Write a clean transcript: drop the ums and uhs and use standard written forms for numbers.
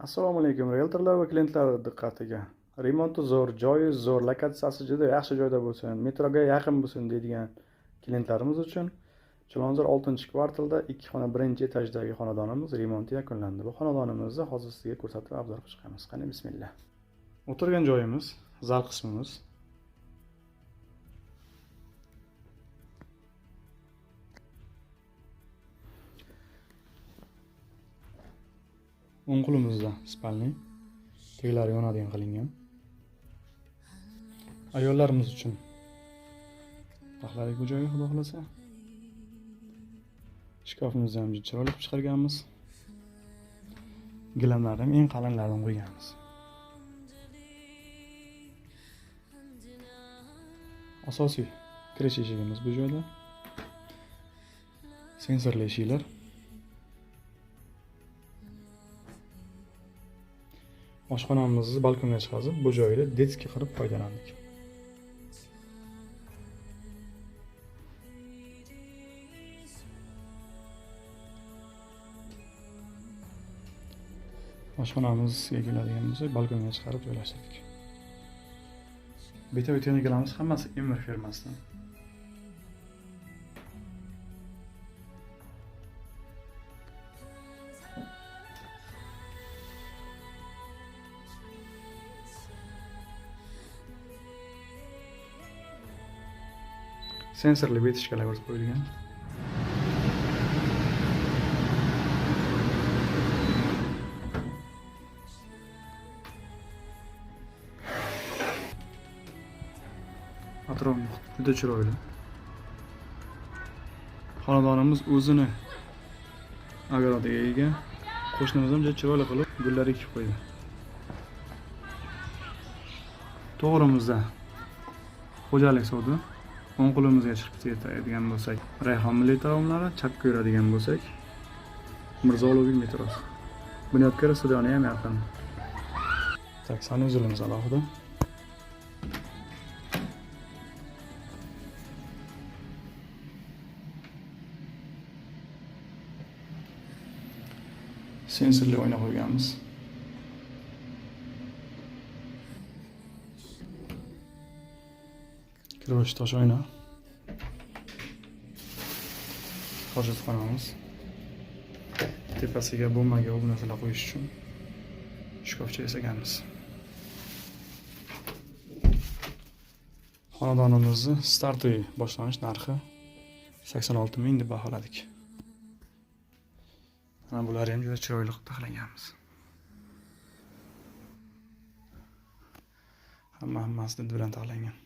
Assalomu alaykum, realtorlar va klientlar diqqatiga. Remonti zo'r, joyi zo'r, lokatsiyasi juda yaxshi joyda bo'lsin, metroga yaqin bo'lsin deydigan klientlarimiz uchun Chilonzor 6-kvartalda 2 xona 1-etajdagi xonadonimiz remonti yakunlandi. Bu xonadonimizni hozir sizga ko'rsatib obzor qilib chiqamiz. Qani bismillah. O'tirgan joyimiz, zal qismimiz. O'ng qo'limizda spalni, teglari yonadigan qilingan. Ayollarimiz uchun taxlalik bu joyga xudo xolasa. Shkafimizni ham chiroyli qilib chiqarganmiz. Gilamlarni ham eng qalinlaridan qo'yganmiz. Asosiy kirish eshigimiz bu joyda. Sensorli eshiklar. Oshxonamizni balkonga chiqazib, bu joyda detski qilib foydalandik. Oshxonamizga keladigan bo'lsak, balkonga chiqarib joylashtirdik. Beta o'tganligimiz hammasi Emir firmasidan. Sensorli betishkalar o'rib qo'yilgan. Atrof juda chiroyli. Xonadonimiz o'zini ogorodiga ega. Qo'shnimiz ham juda chiroyli qilib gullar ekib qo'ydi. To'g'rimizda xo'jalik sodi. O'ng qo'limizga chiqib ketadigan bo'lsak, Rayhon milliy taomlari, chapga yuradigan bo'lsak, Mirzo Ulug'bek metrosi. Bunyodkor stadioni ham yaqin. Tak, sanuzilimiz alohida. Sensorli oyna qo'yganmiz. Kirosh tosh oyna. Hojatxonamiz. Tepasiga bombaga bu narsalar qo'yish uchun shkafcha yasaganmiz. Xonadonimizni startiy boshlanish narxi 86 ming deb baholadik. Mana bular ham juda chiroyli qilib taxlaganmiz. Hammasi did bilan taxlangan.